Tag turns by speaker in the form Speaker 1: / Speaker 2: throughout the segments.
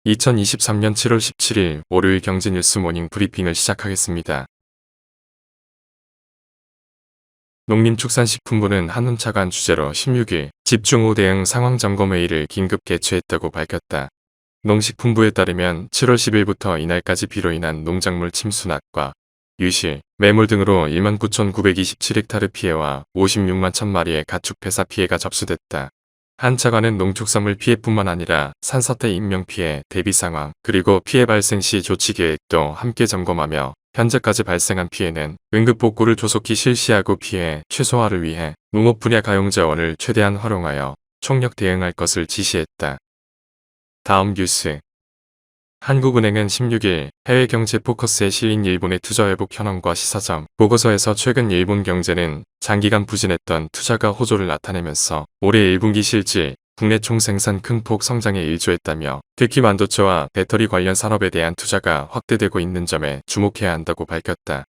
Speaker 1: 2023년 7월 17일 월요일 경제뉴스 모닝 브리핑을 시작하겠습니다. 농림축산식품부는 한훈차관 주재로 16일 집중호우 대응 상황점검회의를 긴급 개최했다고 밝혔다. 농식품부에 따르면 7월 10일부터 이날까지 비로 인한 농작물 침수낙과 유실, 매물 등으로 19,927헥타르 피해와 56만 1,000마리의 가축 폐사 피해가 접수됐다. 한 차관은 농축산물 피해뿐만 아니라 산사태 인명 피해 대비 상황 그리고 피해 발생 시 조치 계획도 함께 점검하며 현재까지 발생한 피해는 응급복구를 조속히 실시하고 피해 최소화를 위해 농업 분야 가용 자원을 최대한 활용하여 총력 대응할 것을 지시했다. 다음 뉴스. 한국은행은 16일 해외 경제 포커스에 실린 일본의 투자 회복 현황과 시사점 보고서에서 최근 일본 경제는 장기간 부진했던 투자가 호조를 나타내면서 올해 1분기 실질 국내 총생산 큰 폭 성장에 일조했다며 특히 반도체와 배터리 관련 산업에 대한 투자가 확대되고 있는 점에 주목해야 한다고 밝혔다.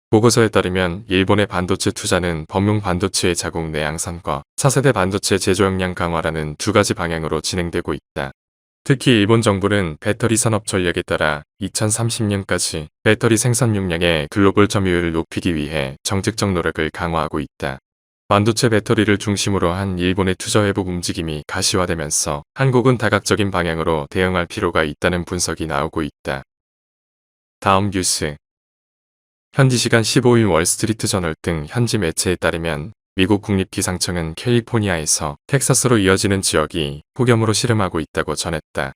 Speaker 1: 보고서에 따르면 일본의 반도체 투자는 범용 반도체의 자국 내양산과 차세대 반도체 제조 역량 강화라는 두 가지 방향으로 진행되고 있다. 특히 일본 정부는 배터리 산업 전략에 따라 2030년까지 배터리 생산 용량의 글로벌 점유율을 높이기 위해 정책적 노력을 강화하고 있다. 반도체 배터리를 중심으로 한 일본의 투자 회복 움직임이 가시화되면서 한국은 다각적인 방향으로 대응할 필요가 있다는 분석이 나오고 있다. 다음 뉴스. 현지 시간 15일 월스트리트 저널 등 현지 매체에 따르면 미국 국립기상청은 캘리포니아에서 텍사스로 이어지는 지역이 폭염으로 씨름하고 있다고 전했다.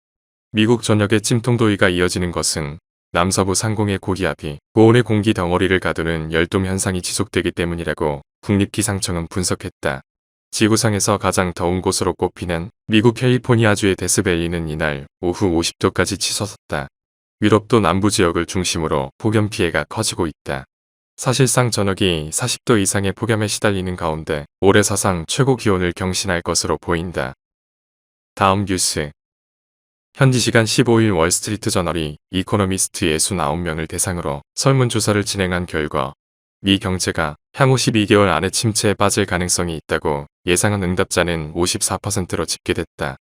Speaker 1: 미국 전역에 찜통더위가 이어지는 것은 남서부 상공의 고기압이 고온의 공기 덩어리를 가두는 열돔 현상이 지속되기 때문이라고 국립기상청은 분석했다. 지구상에서 가장 더운 곳으로 꼽히는 미국 캘리포니아주의 데스밸리는 이날 오후 50도까지 치솟았다. 유럽도 남부 지역을 중심으로 폭염 피해가 커지고 있다. 사실상 전역이 40도 이상의 폭염에 시달리는 가운데 올해 사상 최고 기온을 경신할 것으로 보인다. 다음 뉴스. 현지 시간 15일 월스트리트 저널이 이코노미스트 69명을 대상으로 설문조사를 진행한 결과 미 경제가 향후 12개월 안에 침체에 빠질 가능성이 있다고 예상한 응답자는 54%로 집계됐다.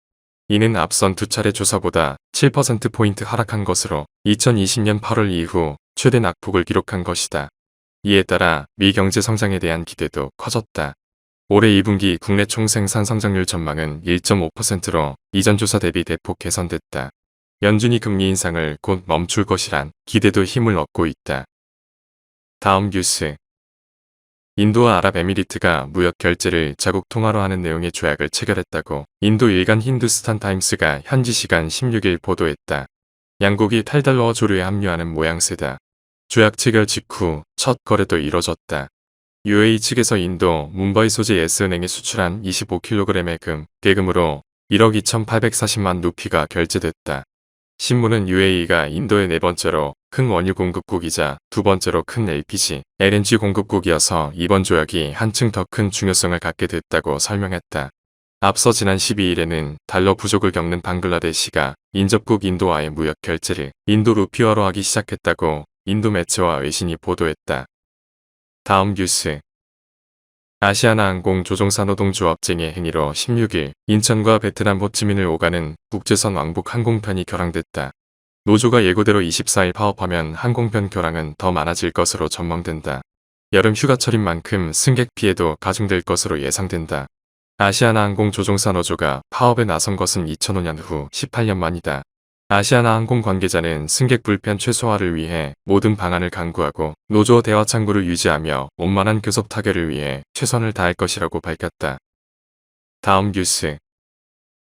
Speaker 1: 이는 앞선 두 차례 조사보다 7%포인트 하락한 것으로 2020년 8월 이후 최대 낙폭을 기록한 것이다. 이에 따라 미 경제 성장에 대한 기대도 커졌다. 올해 2분기 국내 총생산 성장률 전망은 1.5%로 이전 조사 대비 대폭 개선됐다. 연준이 금리 인상을 곧 멈출 것이란 기대도 힘을 얻고 있다. 다음 뉴스. 인도와 아랍에미리트가 무역 결제를 자국 통화로 하는 내용의 조약을 체결했다고 인도 일간 힌두스탄 타임스가 현지 시간 16일 보도했다. 양국이 탈달러 조류에 합류하는 모양새다. 조약 체결 직후 첫 거래도 이뤄졌다. UAE 측에서 인도 문바이 소재 예스은행에 수출한 25kg의 금, 대금으로 1억 2,840만 루피가 결제됐다. 신문은 UAE가 인도의 네 번째로 큰 원유 공급국이자 두 번째로 큰 LPG, LNG 공급국이어서 이번 조약이 한층 더 큰 중요성을 갖게 됐다고 설명했다. 앞서 지난 12일에는 달러 부족을 겪는 방글라데시가 인접국 인도와의 무역 결제를 인도 루피화로 하기 시작했다고 인도 매체와 외신이 보도했다. 다음 뉴스. 아시아나항공 조종사 노동조합쟁의 행위로 16일 인천과 베트남 호치민을 오가는 국제선 왕복 항공편이 결항됐다. 노조가 예고대로 24일 파업하면 항공편 결항은 더 많아질 것으로 전망된다. 여름 휴가철인 만큼 승객 피해도 가중될 것으로 예상된다. 아시아나항공 조종사 노조가 파업에 나선 것은 2005년 후 18년 만이다. 아시아나항공 관계자는 승객 불편 최소화를 위해 모든 방안을 강구하고 노조 대화 창구를 유지하며 원만한 교섭 타결을 위해 최선을 다할 것이라고 밝혔다. 다음 뉴스.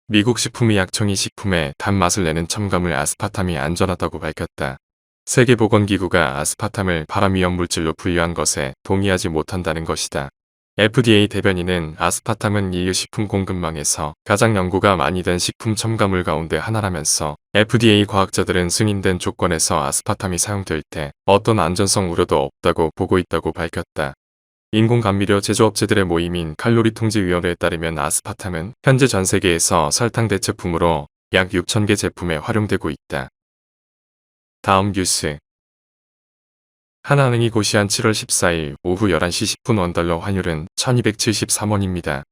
Speaker 1: 미국 식품의약청이 식품에 단맛을 내는 첨가물 아스파탐이 안전하다고 밝혔다. 세계보건기구가 아스파탐을 발암위험물질로 분류한 것에 동의하지 못한다는 것이다. FDA 대변인은 아스파탐은 인류 식품 공급망에서 가장 연구가 많이 된 식품 첨가물 가운데 하나라면서 FDA 과학자들은 승인된 조건에서 아스파탐이 사용될 때 어떤 안전성 우려도 없다고 보고 있다고 밝혔다. 인공감미료 제조업체들의 모임인 칼로리통제위원회에 따르면 아스파탐은 현재 전 세계에서 설탕 대체품으로 약 6,000개 제품에 활용되고 있다. 다음 뉴스. 하나은행이 고시한 7월 14일 오후 11시 10분 원달러 환율은 1273원입니다.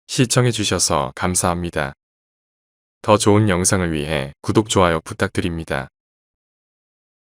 Speaker 1: 시청해주셔서 감사합니다. 더 좋은 영상을 위해 구독, 좋아요 부탁드립니다.